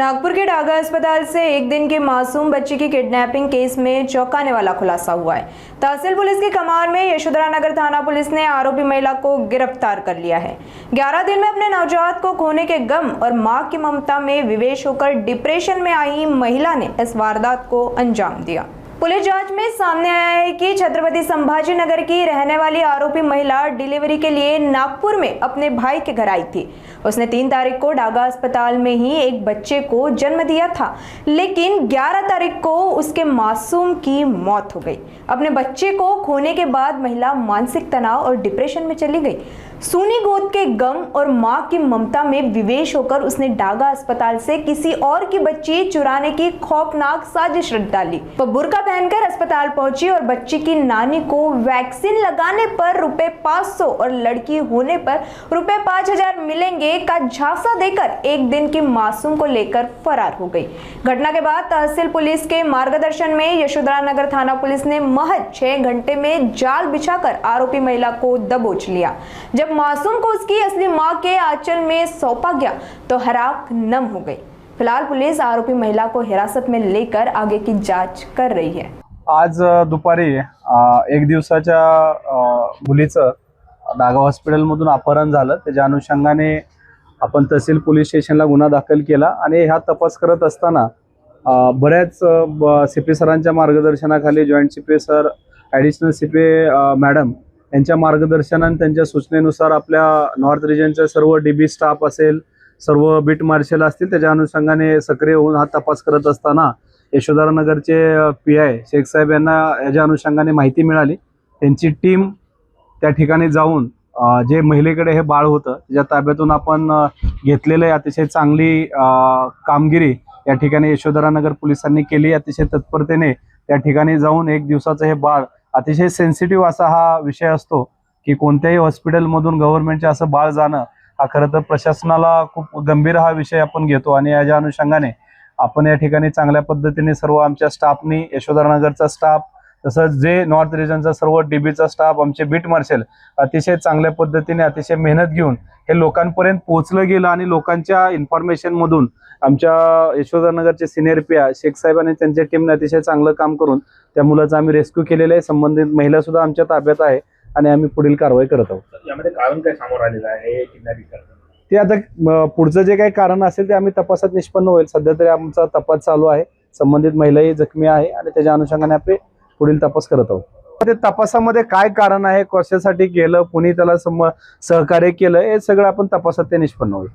नागपुर के डागा अस्पताल से एक दिन के मासूम बच्ची की किडनैपिंग केस में चौंकाने वाला खुलासा हुआ है। तहसील पुलिस की कमान में यशोधरा नगर थाना पुलिस ने आरोपी महिला को गिरफ्तार कर लिया है। 11 दिन में अपने नवजात को खोने के गम और मां की ममता में विवश होकर डिप्रेशन में आई महिला ने इस वारदात को अंजाम दिया। पुलिस जांच में सामने आया है कि छत्रपति संभाजी नगर की रहने वाली आरोपी महिला डिलीवरी के लिए नागपुर में अपने भाई के घर आई थी। उसने 3 तारीख को डागा अस्पताल में ही एक बच्चे को जन्म दिया था, लेकिन 11 तारीख को उसके मासूम की मौत हो गई। अपने बच्चे को खोने के बाद महिला मानसिक तनाव और डिप्रेशन में चली गई। सूनी गोद के गम और मां की ममता में विवश होकर उसने डागा अस्पताल से किसी और की बच्ची चुराने की खौफनाक साजिश रच डाली। वह बुर्का पहनकर अस्पताल पहुंची और बच्ची की नानी को वैक्सीन लगाने पर रुपए 500 और लड़की होने पर रुपए 5000 मिलेंगे का झांसा देकर एक दिन की मासूम को लेकर फरार हो गई। घटना के बाद तहसील पुलिस के मार्गदर्शन में यशोधरा नगर थाना पुलिस ने महज 6 घंटे में जाल बिछाकर आरोपी महिला को दबोच लिया। जब मासूम को उसकी असली मां के आंचल में सौंपा गया तो हराक नम हो गई। फिलहाल पुलिस आरोपी महिला को हिरासत में लेकर आगे की जांच कर रही है। आज दुपारी 1 दिवसाच्या मुलीचं डागा हॉस्पिटलमधून अपहरण झालं। त्याच्या अनुषंगाने आपण तहसील पोलीस स्टेशनला गुन्हा दाखल केला आणि हा तपास करत असताना बऱ्याच सीपी सरांच्या मार्गदर्शनाखाली joint CP sir, additional CP madam यांच्या मार्गदर्शन आणि त्यांच्या सूचनेनुसार आपल्या नॉर्थ रिजनचा सर्व डीबी स्टाफ असेल, सर्व बीट मार्शल असतील, त्याच्या अनुषंगाने सक्रिय होऊन हा तपास करत असताना यशोधरा नगरचे PI शेख साहेब यांना याच्या अनुषंगाने माहिती मिळाली। त्यांची टीम त्या ठिकाणी जाऊन जे महिलेकडे हे बाळ होतं त्याच्या ताब्यातून आपण घेतलेले अतिशय चांगली कामगिरी या ठिकाणी यशोधरा नगर पोलिसांनी केली। अतिशय तत्परतेने त्या ठिकाणी जाऊन 1 दिवसाचं हे बाळ, अतिशय सेन्सिटिव्ह असा हा विषय असतो की कोणत्याही हॉस्पिटलमधून गव्हर्नमेंटचे असं बाळ जाणं हा खरं तर प्रशासनाला खूप गंभीर हा विषय आपण घेतो आणि याच्या अनुषंगाने आपण या ठिकाणी चांगल्या पद्धतीने सर्व आमच्या स्टाफनी, यशोधरा नगरचा स्टाफ, तसंच जे नॉर्थ रिजनचा सर्व डीबीचा स्टाफ, आमचे बीट मार्शल अतिशय चांगल्या पद्धतीने अतिशय मेहनत घेऊन हे लोकांपर्यंत पोहोचलं गेलं आणि लोकांच्या इन्फॉर्मेशन मधून आमच्या यशोधरा नगरचे सिनियर PI शेख साहेब आणि त्यांच्या टीमने अतिशय चांगलं काम करून त्या मुलाचा आम्ही रेस्क्यू केलेलं आहे। संबंधित महिला सुद्धा आमच्या ताब्यात आहे आणि आम्ही पुढील कारवाई करत आहोत। यामध्ये कारण काय समोर आलेलं आहे किडनॅपिंग करताना? ते आता पुढचं जे काही कारण असेल ते आम्ही तपासात निष्पन्न होईल। सध्या तरी आमचा तपास चालू आहे। संबंधित महिलाही जखमी आहे आणि त्याच्या अनुषंगाने आपण पुढील तपास करत आहोत। ते तपासामध्ये काय कारण आहे, कशासाठी केलं, कुणी त्याला सहकार्य केलं, हे सगळं आपण तपासात ते निष्पन्न होईल।